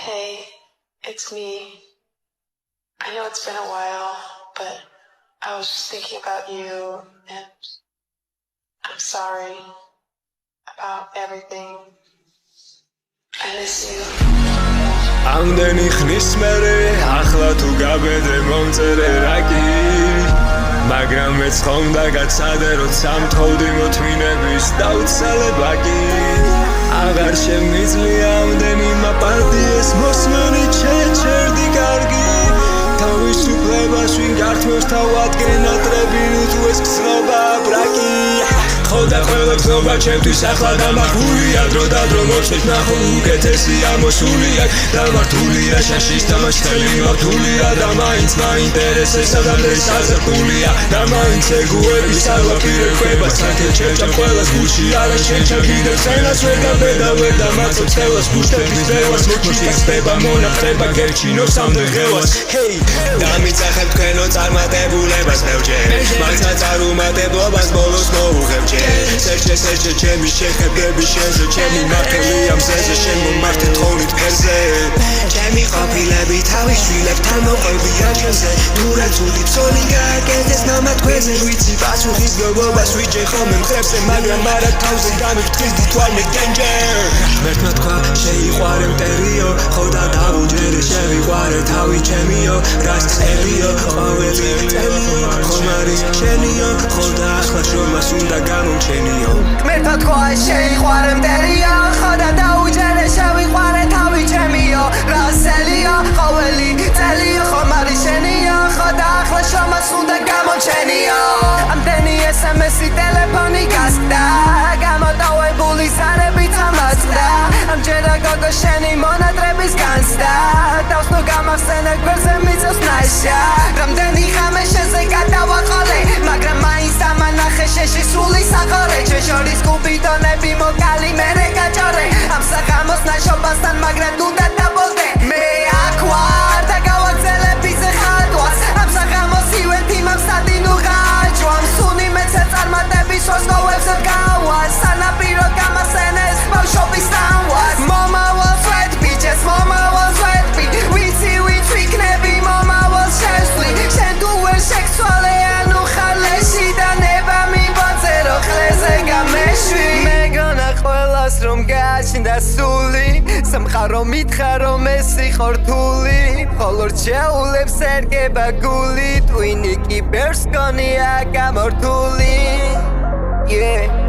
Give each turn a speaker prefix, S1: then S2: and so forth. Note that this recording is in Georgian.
S1: Hey, it's me. I know it's been a while, but I was just thinking about you, and I'm sorry about everything. I miss you.
S2: ამდენი ხნის მერე ახლა თუ გაბედე მომწერე რაკი მაგრამ მეცხოვდა გაცადე როცა მთოვდი მოთმინების დაუცალება კი აღარ შემიძლია ამდენი მაპარტიეს მოსმენი ჩერდი კარგი თავისუფლებას ვინ გართმევს თავადგენ ატრებინი თუ ეს გზნობა ბრაკი ხოდა ყველა გზნობა ჩემთვის ახლა დამახულია დრო და დრო მოწვით ნახო უკეთესია მოსულია დამართულია შაშის დამაშტელი მართულია და მაინც მაინტერესესა და მესაზრდულია და მაინც ეგუების სალაპირება საერთოდ ჩემჭამ ყველას გულში არა შეჭამ კიდევ სენას ვერ გაბედა ვერ დამაცობს ხელას გუშტების ბევას მოჩიტასდება მონახება გერჩინო სამდე ღევას ჰეი დამიცახებ თქვენო წარმატებულებას ბევრჯერ მარცა წარუმატებლობას ბოლოს მოუღებჯერ სერჩე ჩემი შეხებები შენზე ჩემი მართელია მზეზე შენ მომართე თხოვნით ფერზე ჩემი ყოფილები თავის შვილებთან მოყვებია ჩემზე თუ რაც უდით სოლი გააკეთეს მამა თქვენზე ვიცი პასუხის გობობას ვიჯე ხომე მხრებზე მაგრამ არა თავზე გამიფრთხილ თვალნე გენჯერ მერთმა თქვა შეიყვარე მტერიო ხოდა დავუჯერე შევიყვარე თავი ჩემიო რაც წერიო ყოველი წერიო ხომ არის შენიო ხოდა ახლა შრომას უნდა გამომჩენიო მერთმა თქვა შეიყვარე მტერიო ხოდა დავუჯერე შევიყვარე თავი ჩემიო რაც წერიო ყოველი წერიო ხომ არის შენიო ხოდა ახლა შრომას უნდა გამომჩენიო ამდენი SMS-ი ტელეფონი გასკდა გამოტოვებული ზარებით ამაწყდა ამჯერა გოგო შენი მონატრების განცდა თავს ნუ გამახსენე გვერდზე მიწევს ნაშა რამდენი ხამე შენზე გადავაყოლე მაგრამ მაინც დამანახე შეში სრული საყორე ჩვენ შორის კუბიტონები მოკალი მერე გაჭორე ამ საღამოს ნაშობასთან მაგრამ უნდა დაბოლდე მე აქ ვარ და გავაგზელებ ისე ხატვას ამ საღამოს ივენთი მამსადინუ გააჯვამ სუნი მეცე წარმატების ვარსკოვებს გავას სანაპირო გამახსენეს ბავშვობის სამვას მომავალს ვეთბი ჯეს მომავალს ვეთბი ვიცი ვინც ვიქნები მომავალს შესვლი შენ თუ ვერ შექსვალე ანუ ხალეში და ნება მიბოძე რო ხლეზე გამეშვი მეგონა ყველას რომ გააჩნდა სული სამყარო მითხრა რომ ეს იყო რთული ხოლო რჩეულებს ერგება გული ტვინი კი ბერს გონია გამორთული yeah